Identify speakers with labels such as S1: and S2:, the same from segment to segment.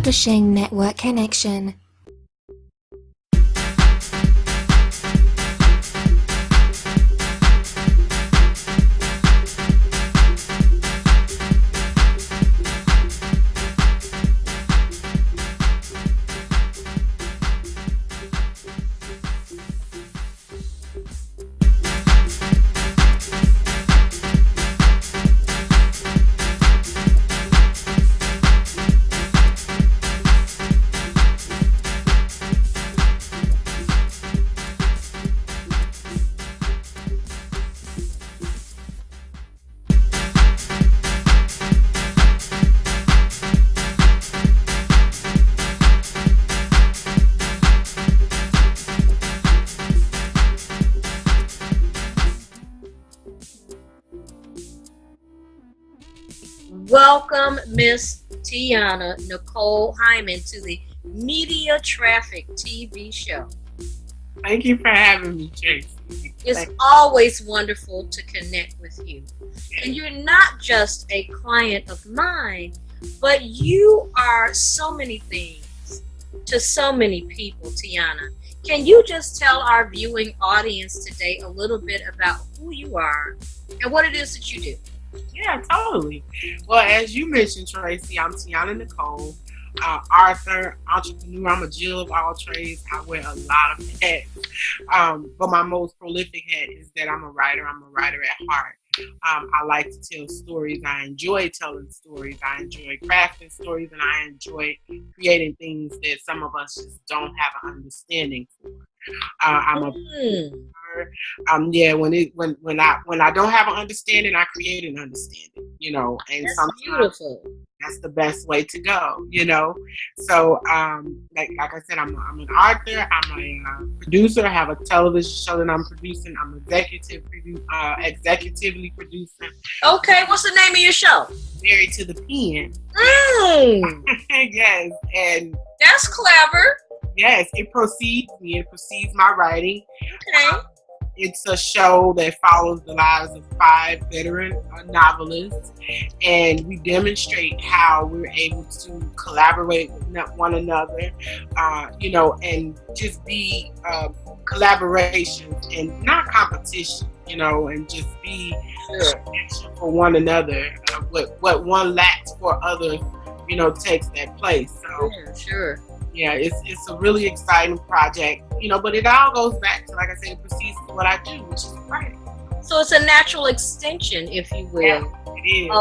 S1: Publishing Network Connection.
S2: Welcome, Miss Tiana Nicole Hyman, to the Media Traffic TV show.
S3: Thank you for having me, Tracy.
S2: It's always wonderful to connect with you. And you're not just a client of mine, but you are so many things to so many people, Tiana. Can you just tell our viewing audience today a little bit about who you are and what it is that you do?
S3: Yeah, totally. Well, as you mentioned, Tracy, I'm Tiana Nicole, author, entrepreneur. I'm a Jill of all trades. I wear a lot of hats. But my most prolific hat is that I'm a writer. I'm a writer at heart. I like to tell stories. I enjoy telling stories. I enjoy crafting stories, and I enjoy creating things that some of us just don't have an understanding for. I'm a when I don't have an understanding, I create an understanding, and
S2: That's
S3: sometimes
S2: beautiful.
S3: that's the best way to go, So, like I said, I'm an author, I'm a producer, I have a television show that I'm producing, I'm executively producing.
S2: Okay, what's the name of your show?
S3: Married to the Pen. Yes, and
S2: That's clever.
S3: yes, it precedes me, it precedes my writing.
S2: Okay.
S3: It's a show that follows the lives of 5 veteran novelists, and we demonstrate how we're able to collaborate with one another, and just be collaborations and not competition, and just be connection for one another. What one lacks for others, takes that place. So.
S2: Sure.
S3: Yeah, it's a really exciting project, but it all goes back to, like I said, it precedes what I do, which is writing.
S2: So it's a natural extension, if you will,
S3: Yeah, it is.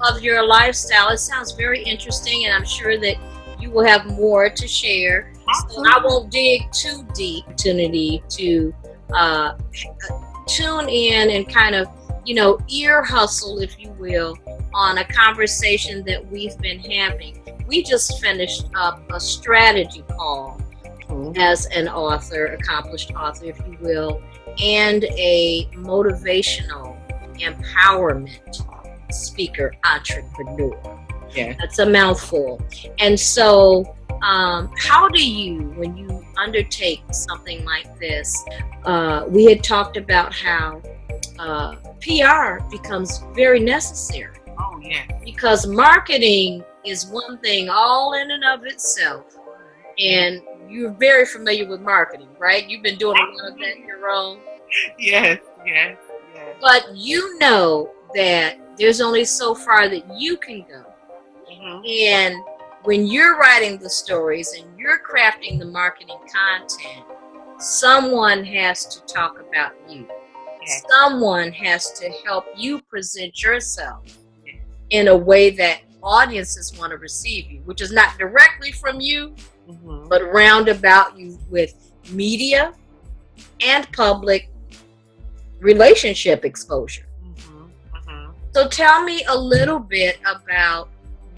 S2: of your lifestyle. It sounds very interesting, and I'm sure that you will have more to share. So I won't dig too deep. Opportunity to tune in and kind of, ear hustle, if you will, on a conversation that we've been having. We just finished up a strategy call as an author, accomplished author, if you will, and a motivational empowerment speaker, entrepreneur.
S3: Yeah.
S2: That's a mouthful. And so, how do you, when you undertake something like this, we had talked about how PR becomes very necessary.
S3: Oh, yeah.
S2: Because marketing is one thing all in and of itself. And you're very familiar with marketing, right? You've been doing a lot of that your own.
S3: Yes.
S2: But you know that there's only so far that you can go.
S3: Mm-hmm.
S2: And when you're writing the stories and you're crafting the marketing content, someone has to talk about you.
S3: Yes.
S2: Someone has to help you present yourself in a way that audiences want to receive you, which is not directly from you, but round about you with media and public relationship exposure. So tell me a little bit about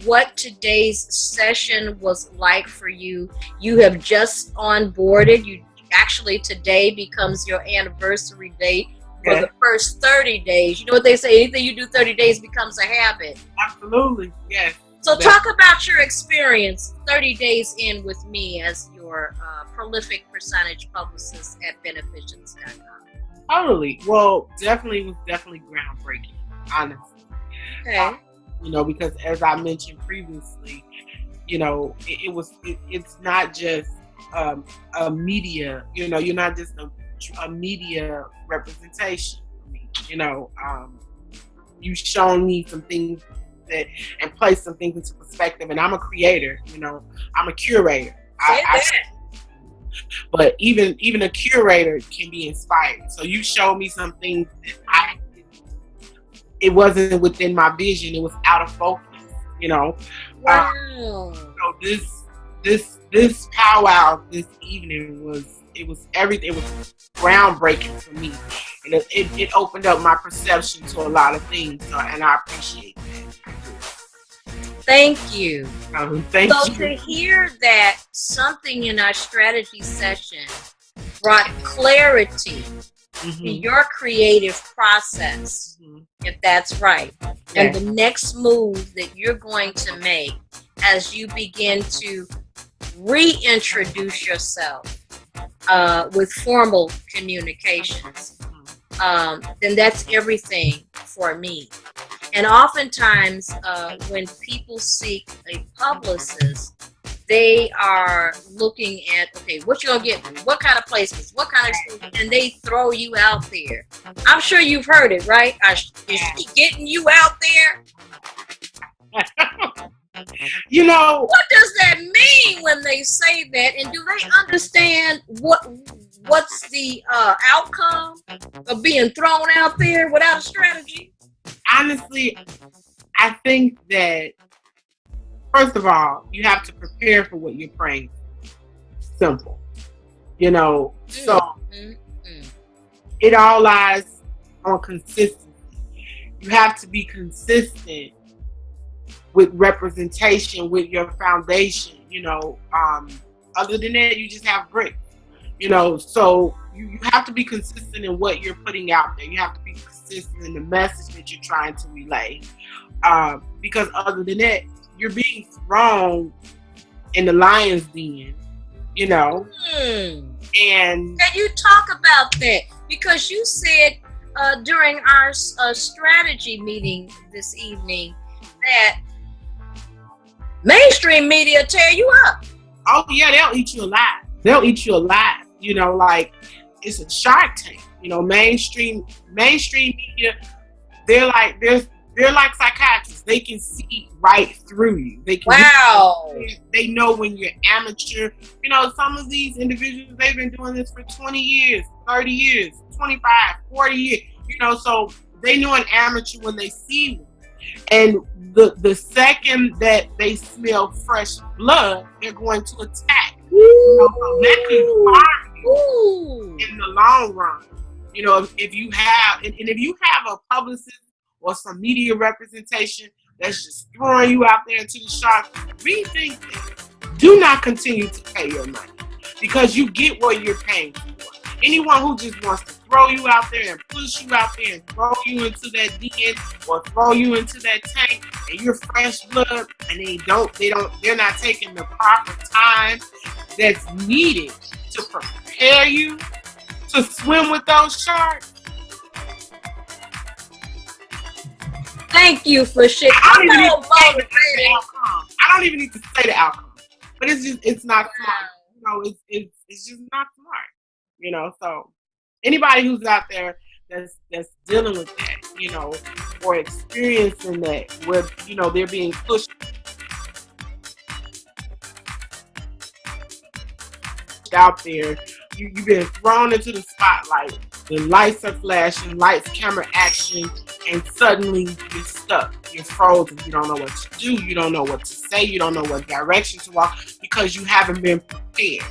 S2: what today's session was like for you. You have just onboarded. You actually, today becomes your anniversary date for the first 30 days. You know what they say, anything you do 30 days becomes a habit.
S3: Absolutely, yes.
S2: So talk about your experience 30 days in with me as your prolific percentage publicist at Beneficence.com.
S3: Totally. Well, definitely was groundbreaking, honestly.
S2: Okay.
S3: Because as I mentioned previously, It's not just a media. You're not just a media representation. You've shown me some things and placed some things into perspective. And I'm a creator. I'm a curator. But even a curator can be inspired. So you showed me some things that it wasn't within my vision. It was out of focus.
S2: Wow.
S3: So this powwow this evening was everything. It was groundbreaking for me, and it opened up my perception to a lot of things. And I appreciate that.
S2: Thank you.
S3: Thank you.
S2: To hear that something in our strategy session brought clarity to your creative process, if that's right, and the next move that you're going to make as you begin to reintroduce yourself with formal communications, then that's everything for me. And oftentimes, when people seek a publicist, they are looking at, okay, what you gonna get me? What kind of placements? What kind of, and they throw you out there. I'm sure you've heard it, right? Is she getting you out there? What does that mean when they say that? And do they understand what's the outcome of being thrown out there without a strategy?
S3: Honestly, I think that, first of all, you have to prepare for what you're praying for. Simple. So it all lies on consistency. You have to be consistent with representation, with your foundation. Other than that, you just have bricks. So you have to be consistent in what you're putting out there. You have to be consistent in the message that you're trying to relay. Because other than that, you're being thrown in the lion's den, And
S2: can you talk about that? Because you said during our strategy meeting this evening that mainstream media tear you up.
S3: Oh yeah, they'll eat you alive. Like it's a Shark Tank. Mainstream media, they're like psychiatrists. They can see right through you. They know when you're amateur. Some of these individuals, they've been doing this for 20 years, 30 years, 25, 40 years. So they know an amateur when they see one. And the second that they smell fresh blood, they're going to attack. So that could harm you in the long run. If you have a publicist or some media representation that's just throwing you out there into the shark, rethink it. Do not continue to pay your money because you get what you're paying for. Anyone who just wants to throw you out there and push you out there and throw you into that den or throw you into that tank and you're fresh blood and they're not taking the proper time that's needed to prepare you to swim with those sharks.
S2: Thank you for sharing.
S3: I don't even need to say the outcome, but it's not smart. It's just not smart. So anybody who's out there that's dealing with that, or experiencing that, where they're being pushed out there, you've been thrown into the spotlight. The lights are flashing, lights, camera, action, and suddenly you're stuck. You're frozen. You don't know what to do. You don't know what to say. You don't know what direction to walk because you haven't been prepared.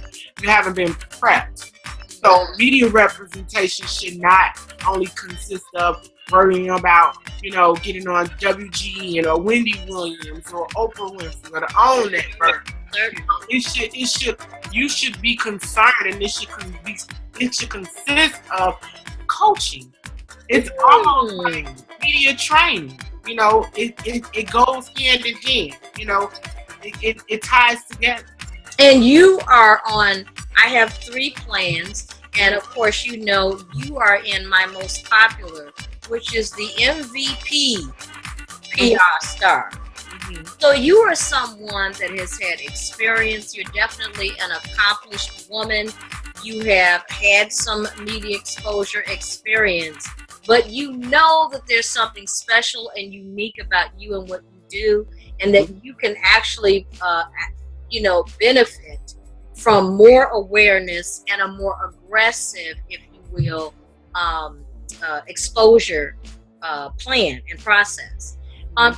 S3: You haven't been prepped. So media representation should not only consist of worrying about, getting on WGN or Wendy Williams or Oprah Winfrey or the OWN Network. You should be concerned, and it should consist of coaching. It's almost like media training. It goes hand in hand. It ties together.
S2: And you are on, I have 3 plans, and of course you are in my most popular, which is the MVP PR star. So you are someone that has had experience. You're definitely an accomplished woman. You have had some media exposure experience, but you know that there's something special and unique about you and what you do, and that you can actually, benefit from more awareness and a more aggressive, if you will, exposure plan and process.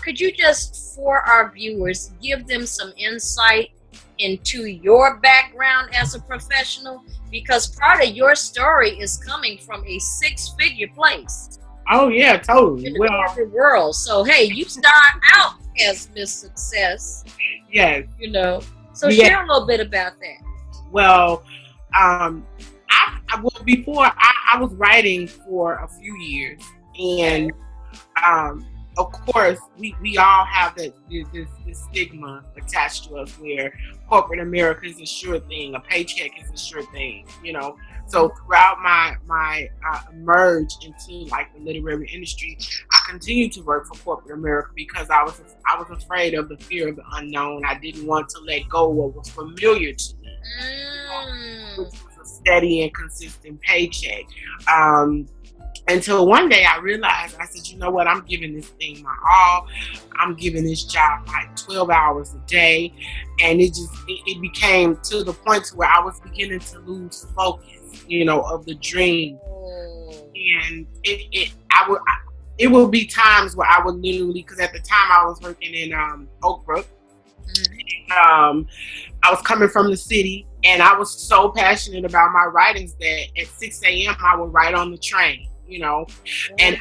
S2: Could you just, for our viewers, give them some insight into your background as a professional? Because part of your story is coming from a six-figure place.
S3: Oh yeah, totally.
S2: In the corporate world. So hey, you start out as Miss Success.
S3: Yes.
S2: So share a little bit about that.
S3: Well, before I was writing for a few years, and of course we all have this stigma attached to us where corporate America is a sure thing, a paycheck is a sure thing, So throughout my merge into like the literary industry, I continued to work for corporate America because I was afraid of the fear of the unknown. I didn't want to let go of what was familiar to me, which was a steady and consistent paycheck. Until one day I realized, I said, you know what, I'm giving this thing my all. I'm giving this job like 12 hours a day. And it became to the point where I was beginning to lose focus, of the dream. And it would be times where I would literally, because at the time I was working in Oak Brook. I was coming from the city, and I was so passionate about my writings that at 6 a.m. I would write on the train. And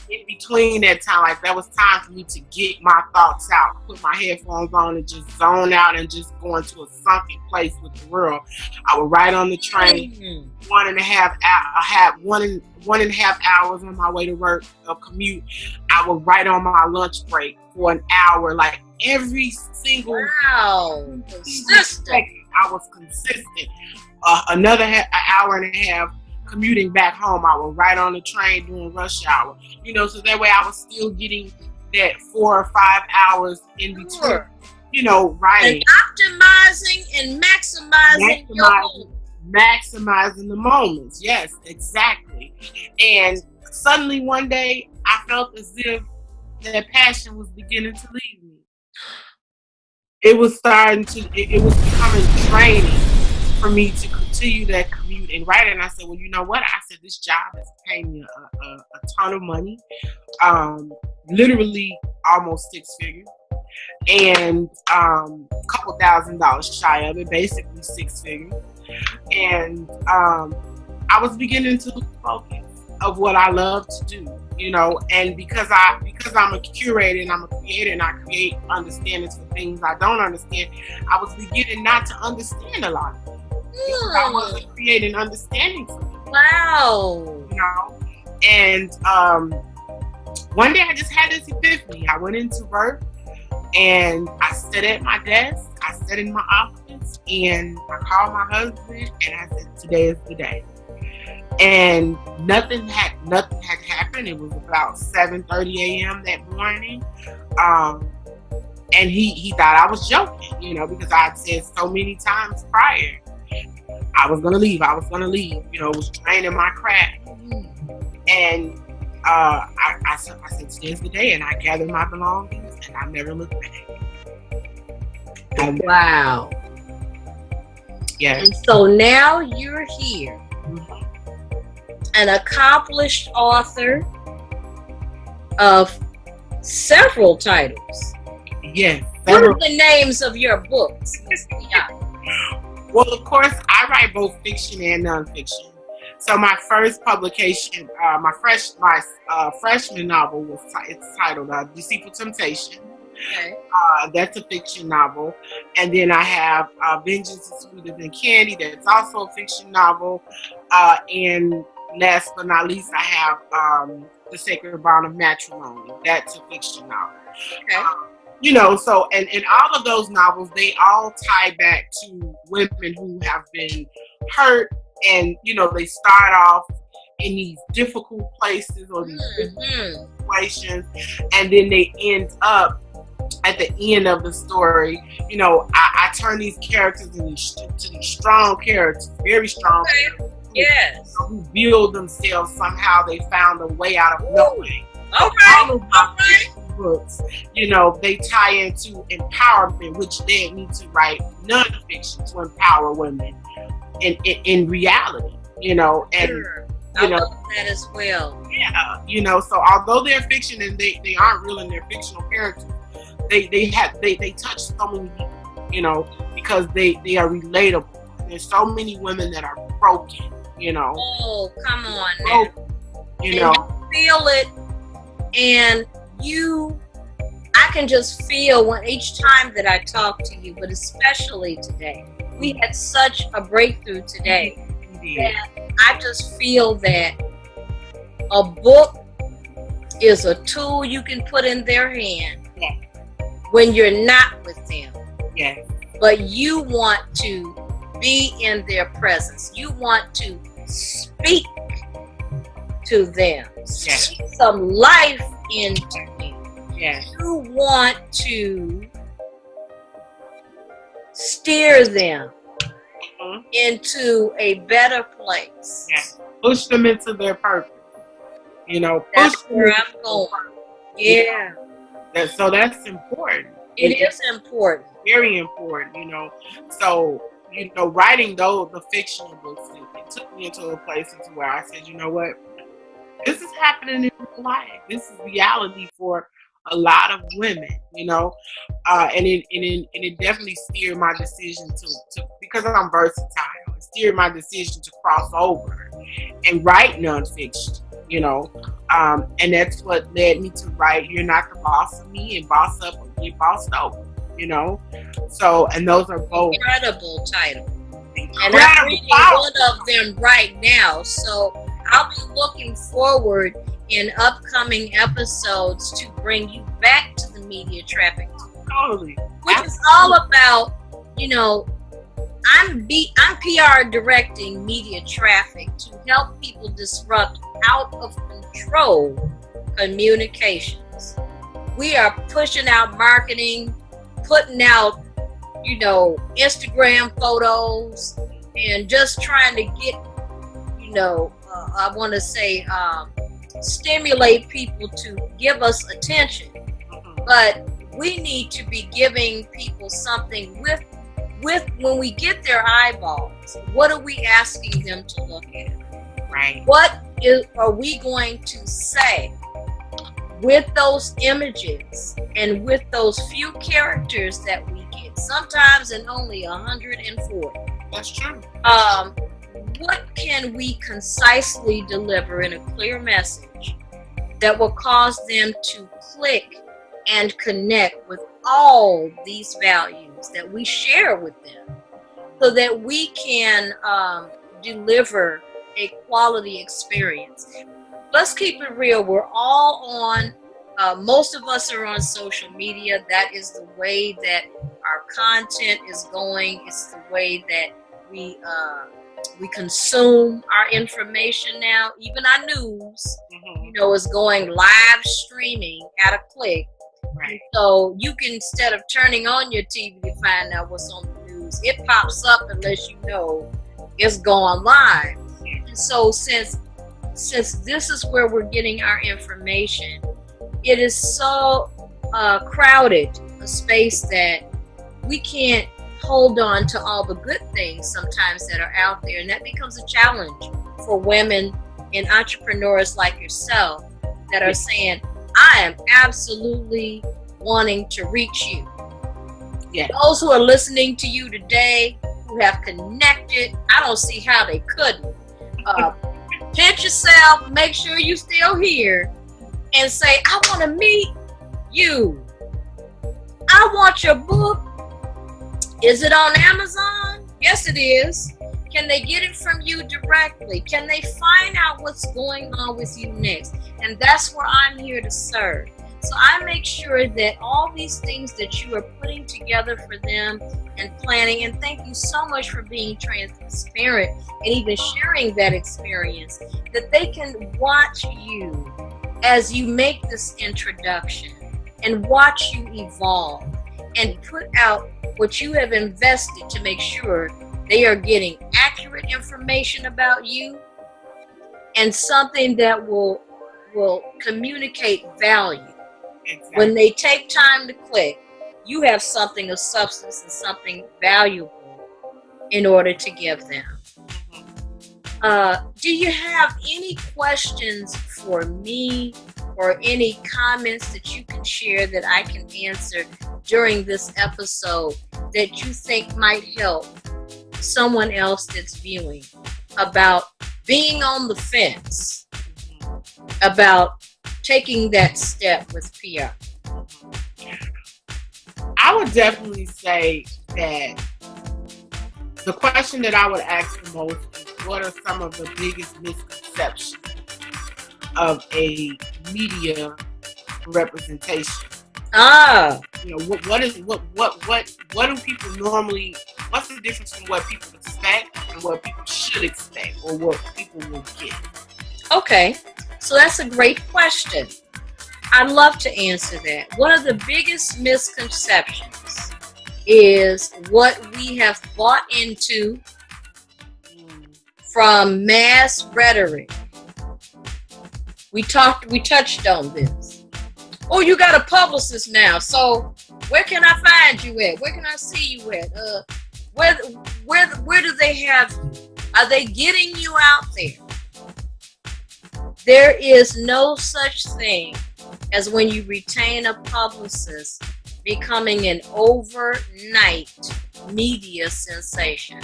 S3: in between that time, like that was time for me to get my thoughts out, put my headphones on and just zone out and just go into a sunken place with the world. I would ride on the train, 1.5 hours on my way to work, a commute. I would write on my lunch break for an hour, like every single
S2: consistent.
S3: I was consistent. Another hour and a half commuting back home, I would ride on the train during rush hour, so that way I was still getting that 4 or 5 hours in between, writing.
S2: And optimizing and maximizing
S3: maximizing the moments. Yes, exactly. And suddenly one day I felt as if that passion was beginning to leave me. It was becoming draining for me to continue that commute and write. And I said, well, you know what? I said, this job is paying me a ton of money, literally almost 6 figures, and a couple $1,000s shy of it, basically 6 figures. And I was beginning to lose focus of what I love to do, and because I'm a curator and I'm a creator and I create understandings for things I don't understand, I was beginning not to understand a lot of things. I wasn't creating understanding for me.
S2: Wow.
S3: And one day I just had this epiphany. I went into work and I sat at my desk, I sat in my office, and I called my husband and I said, today is the day. And nothing had happened. It was about 7:30 a.m. that morning. And he thought I was joking, because I had said so many times prior, I was gonna leave. It was draining my craft. And I said, today's the day, and I gathered my belongings, and I never looked back.
S2: Wow.
S3: Yeah.
S2: And so now you're here, an accomplished author of several titles.
S3: Yes.
S2: What are the names of your books, Ms. Tiana?
S3: Well, of course, I write both fiction and nonfiction. So my first publication, my freshman novel it's titled Deceitful Temptation.
S2: Okay.
S3: That's a fiction novel. And then I have Vengeance is Sweeter Than Candy. That's also a fiction novel. And last but not least, I have The Sacred Bond of Matrimony. That's a fiction novel.
S2: Okay.
S3: So, and all of those novels, they all tie back to women who have been hurt, and, they start off in these difficult places or these difficult situations, and then they end up at the end of the story, you know, I turn these characters into these strong characters, very strong characters.
S2: Yes.
S3: Who build themselves somehow. They found a way out of nothing.
S2: All right.
S3: Books, you know, they tie into empowerment, which led me to write nonfiction to empower women in reality, you know, and
S2: sure.
S3: you
S2: I
S3: know
S2: love that as well.
S3: Yeah, you know, so although they're fiction and they aren't real in their fictional characters, they touch so many people, you know, because they are relatable. There's so many women that are broken, you know.
S2: Oh, come on now.
S3: Broken, you know.
S2: You feel it, and I can just feel when each time that I talk to you, but especially today. We had such a breakthrough today. That I just feel that a book is a tool you can put in their hand when you're not with them.
S3: Yes.
S2: But you want to be in their presence. You want to speak to them.
S3: Yes.
S2: Speak some life into them.
S3: Yes.
S2: You want to steer them into a better place.
S3: Yes. Push them into their purpose. You know,
S2: That's
S3: push
S2: where
S3: them
S2: I'm going. Yeah.
S3: So that's important.
S2: It is important.
S3: Very important, you know. So, you know, writing the fictional books, it took me into a place where I said, you know what, this is happening in real life. This is reality for a lot of women, you know, and it definitely steered my decision to because I'm versatile. It steered my decision to cross over and write nonfiction, you know, and that's what led me to write "You're Not the Boss of Me" and "Boss Up or Get Bossed Over," you know. So, and those are both
S2: incredible titles. And I'm reading one of them right now, so I'll be looking forward in upcoming episodes to bring you back to the media traffic,
S3: totally,
S2: which is all about, you know, I'm PR directing media traffic to help people disrupt out of control communications. We are pushing out marketing, putting out, you know, Instagram photos, and just trying to get, you know, I want to say, stimulate people to give us attention. But we need to be giving people something with when we get their eyeballs. What are we asking them to look at?
S3: Right.
S2: Are we going to say with those images and with those few characters that we get, sometimes in only 140?
S3: That's true.
S2: What can we concisely deliver in a clear message that will cause them to click and connect with all these values that we share with them, so that we can deliver a quality experience? Let's keep it real. We're all on, most of us are on social media. That is the way that our content is going. It's the way that we consume our information now. Even our news, you know, is going live streaming at a click.
S3: Right.
S2: So you can, instead of turning on your TV to find out what's on the news, it pops up unless you know it's going live. And so since this is where we're getting our information, it is so crowded a space that we can't hold on to all the good things sometimes that are out there, and that becomes a challenge for women and entrepreneurs like yourself that are saying, I am absolutely wanting to reach you.
S3: Yeah.
S2: Those who are listening to you today, who have connected, I don't see how they couldn't. Pinch yourself, make sure you're still here, and say, I want to meet you. I want your book. Is it on Amazon? Yes, it is. Can they get it from you directly? Can they find out what's going on with you next? And that's where I'm here to serve. So I make sure that all these things that you are putting together for them and planning, and thank you so much for being transparent and even sharing that experience, that they can watch you as you make this introduction and watch you evolve and put out what you have invested to make sure they are getting accurate information about you and something that will communicate value.
S3: Exactly.
S2: When they take time to click, you have something of substance and something valuable in order to give them. Do you have any questions for me or any comments that you can share that I can answer during this episode that you think might help someone else that's viewing about being on the fence, about taking that step with PR?
S3: I would definitely say that the question that I would ask the most is, what are some of the biggest misconceptions of a media representation? You know, what do people normally, what's the difference from what people expect and what people should expect, or what people will get?
S2: Okay, so that's a great question. I'd love to answer that. One of the biggest misconceptions is what we have bought into from mass rhetoric. We touched on this. Oh, you got a publicist now, so where can I find you at? Where can I see you at? Where do they have you? Are they getting you out there? There is no such thing as when you retain a publicist becoming an overnight media sensation.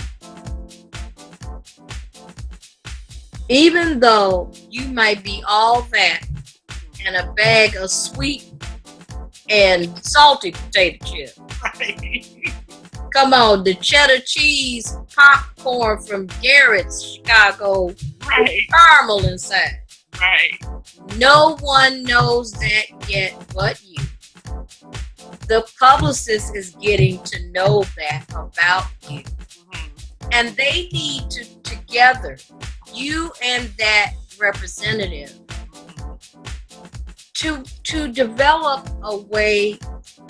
S2: Even though you might be all that and a bag of sweet and salty potato chips.
S3: Right.
S2: Come on, the cheddar cheese popcorn from Garrett's Chicago with caramel inside.
S3: Right.
S2: No one knows that yet but you. The publicist is getting to know that about you. And they need to, together, you and that representative, to develop a way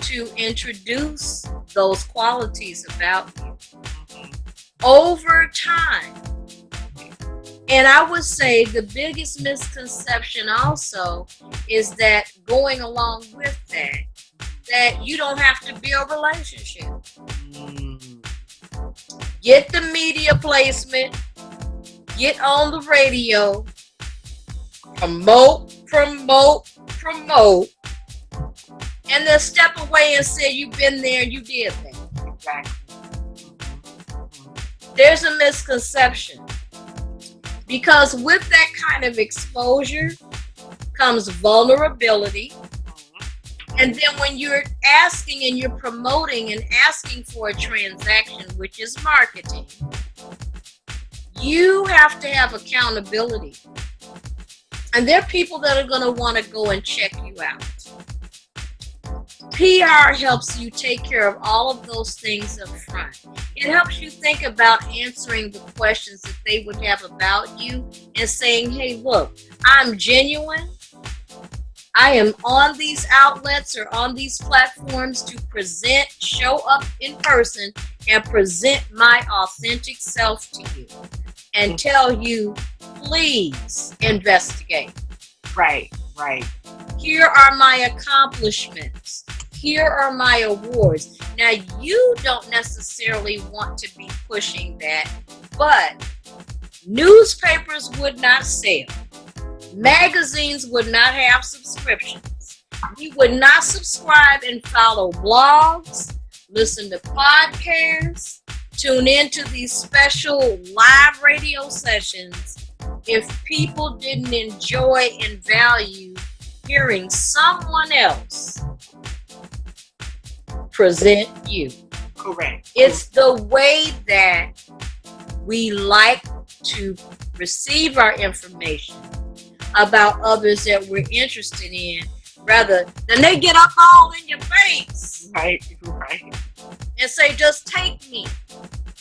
S2: to introduce those qualities about you over time. And I would say the biggest misconception also is that going along with that you don't have to build a relationship. Get the media placement, get on the radio, promote, and then step away and say you've been there and you did that.
S3: Exactly.
S2: There's a misconception. Because with that kind of exposure comes vulnerability. And then when you're asking and you're promoting and asking for a transaction, which is marketing, you have to have accountability. And there are people that are going to want to go and check you out. PR helps you take care of all of those things up front. It helps you think about answering the questions that they would have about you and saying, hey, look, I'm genuine. I am on these outlets or on these platforms to present, show up in person, and present my authentic self to you and tell you, please investigate.
S3: Right.
S2: Here are my accomplishments. Here are my awards. Now, you don't necessarily want to be pushing that, but newspapers would not sell. Magazines would not have subscriptions. You would not subscribe and follow blogs, listen to podcasts, tune into these special live radio sessions if people didn't enjoy and value hearing someone else present you.
S3: Correct.
S2: It's the way that we like to receive our information about others that we're interested in, rather than they get up all in your face.
S3: Right.
S2: And say, just take me.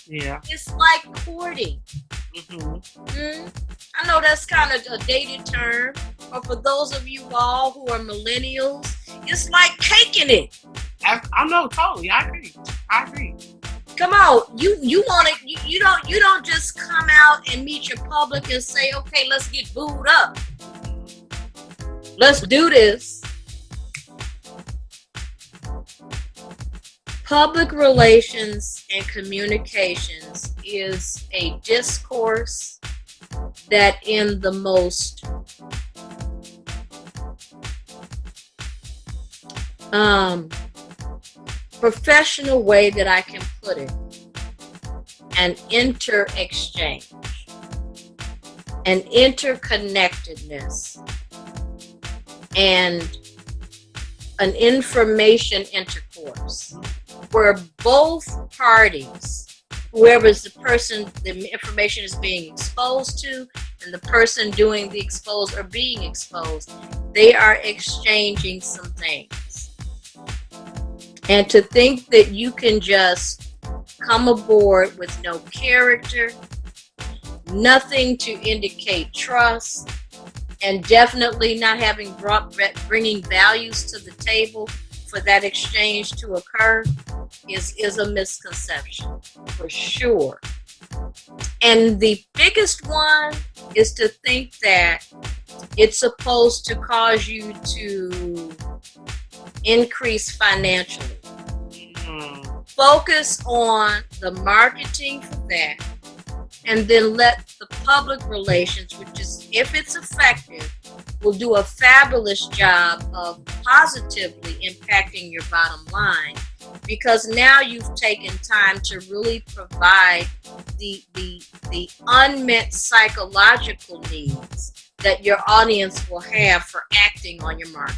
S3: Yeah.
S2: It's like courting. I know that's kind of a dated term, but for those of you all who are millennials it's like caking it.
S3: I know, totally. I agree.
S2: Come on, you want it. You don't just come out and meet your public and say, okay, let's get booed up. Let's do this. Public relations and communications is a discourse that in the most professional way that I can put it, an inter-exchange, an interconnectedness, and an information intercourse where both parties, whoever is the person the information is being exposed to and the person doing the exposed or being exposed, they are exchanging some things. And to think that you can just come aboard with no character, nothing to indicate trust, and definitely not having bringing values to the table for that exchange to occur is a misconception for sure. And the biggest one is to think that it's supposed to cause you to increase financially. Focus on the marketing for that, and then let the public relations, which is, if it's effective, will do a fabulous job of positively impacting your bottom line, because now you've taken time to really provide the unmet psychological needs that your audience will have for acting on your market.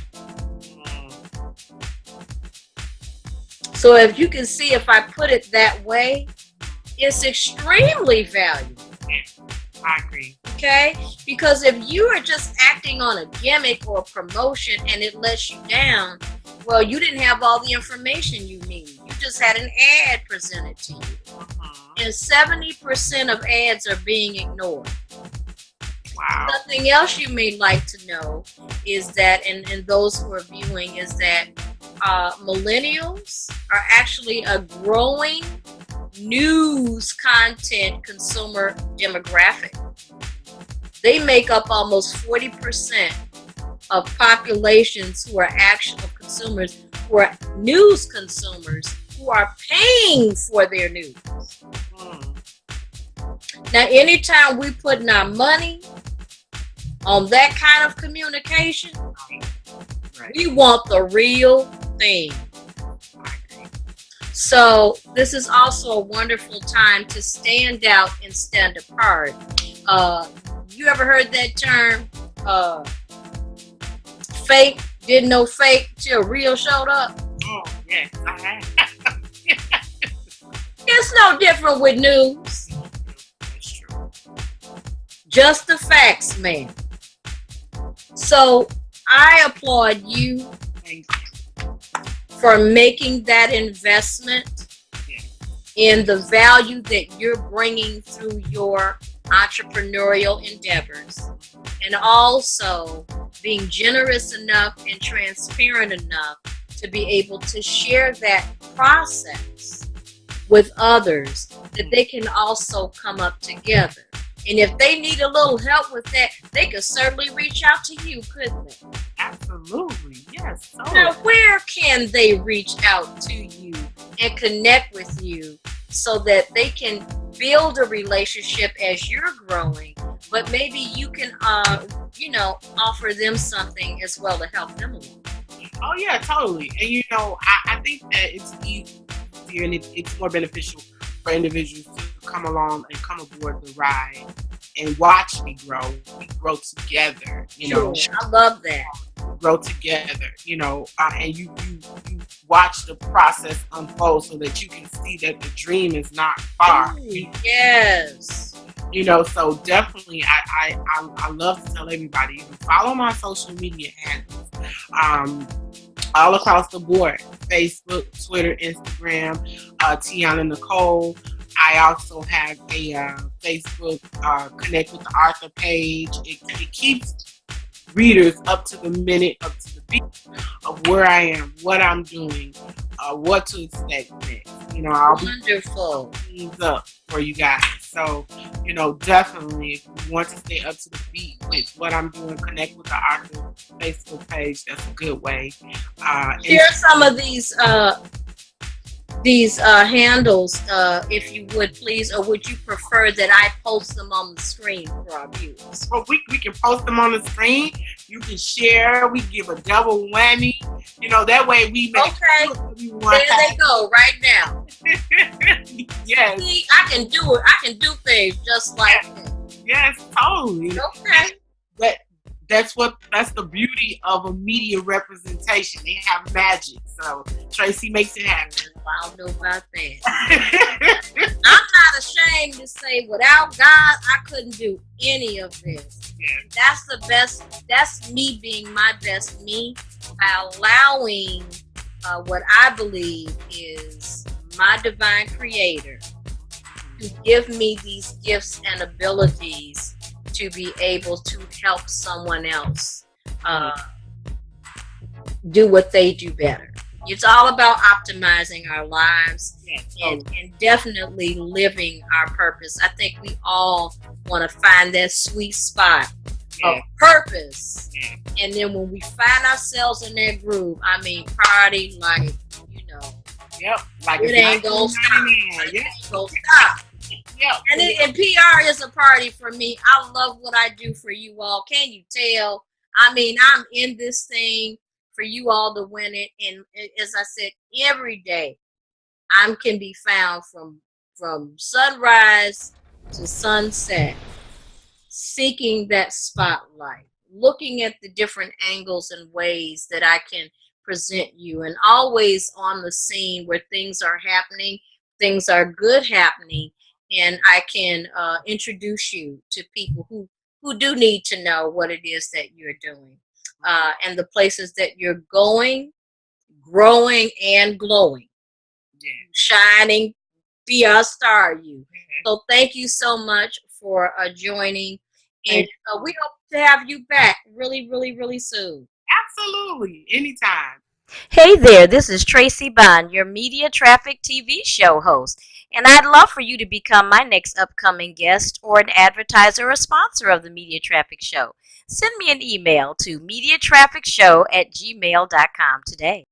S2: So if you can see, if I put it that way, it's extremely valuable.
S3: I agree.
S2: Okay? Because if you are just acting on a gimmick or a promotion and it lets you down, well, you didn't have all the information you need. You just had an ad presented to you. And 70% of ads are being ignored.
S3: Wow.
S2: Something else you may like to know is that, and those who are viewing, is that millennials are actually a growing news content consumer demographic. They make up almost 40% of populations who are actual consumers, who are news consumers, who are paying for their news. Now, anytime we putting our money on that kind of communication, we want the real thing. So this is also a wonderful time to stand out and stand apart. You ever heard that term? Fake didn't know fake till real showed up.
S3: Oh, yes, I have.
S2: It's no different with news.
S3: That's true.
S2: Just the facts, man. So I applaud you
S3: Thank
S2: for making that investment in the value that you're bringing through your entrepreneurial endeavors, and also being generous enough and transparent enough to be able to share that process with others, that they can also come up together. And if they need a little help with that, they could certainly reach out to you, couldn't they?
S3: Absolutely. Yes. So.
S2: Now, where can they reach out to you and connect with you so that they can build a relationship as you're growing, but maybe you can, offer them something as well to help them along?
S3: Oh, yeah, totally. And, I think that it's easier and it's more beneficial for individuals to come along and come aboard the ride and watch me grow. We grow together,
S2: Sure. I love that.
S3: Grow together, and you watch the process unfold so that you can see that the dream is not far.
S2: Yes.
S3: So definitely I love to tell everybody, follow my social media handles. All across the board: Facebook, Twitter, Instagram, Tiana Nicole. I also have a Facebook Connect with the Arthur page. It keeps readers up to the minute, up to the beat of where I am, what I'm doing, what to expect next. You know, I'll be
S2: Wonderful.
S3: things up for you guys. So, you know, definitely if you want to stay up to the beat with what I'm doing, connect with the Arthur Facebook page. That's a good way.
S2: Share some of these handles, if you would please, or would you prefer that I post them on the screen for our viewers?
S3: Well, we can post them on the screen. You can share. We give a double whammy. You know, that way we make
S2: Okay. There they go, right now.
S3: Yes.
S2: See, I can do it. I can do things just like that.
S3: Yes, totally.
S2: Okay.
S3: That's the beauty of a media representation. They have magic. So Tracy makes it happen.
S2: I don't know about that. I'm not ashamed to say without God, I couldn't do any of this.
S3: Yeah.
S2: That's the best. That's me being my best me, allowing what I believe is my divine creator to give me these gifts and abilities to be able to help someone else do what they do better. It's all about optimizing our lives and definitely living our purpose. I think we all want to find that sweet spot of purpose. And then when we find ourselves in that groove, I mean, party like, you know,
S3: Like
S2: it ain't gonna stop. It ain't gonna stop. And PR is a party for me. I love what I do for you all. Can you tell? I mean, I'm in this thing for you all to win it. And as I said, every day I can be found from sunrise to sunset, seeking that spotlight, looking at the different angles and ways that I can present you, and always on the scene where things are happening, things are good happening, and I can introduce you to people who do need to know what it is that you're doing, and the places that you're going, growing, and glowing, shining, be a star you. So thank you so much for joining, and we hope to have you back really, really, really soon.
S3: Absolutely. Anytime.
S2: Hey there, this is Tracy Bond, your Media Traffic TV show host, and I'd love for you to become my next upcoming guest or an advertiser or sponsor of the Media Traffic Show. Send me an email to mediatrafficshow@gmail.com today.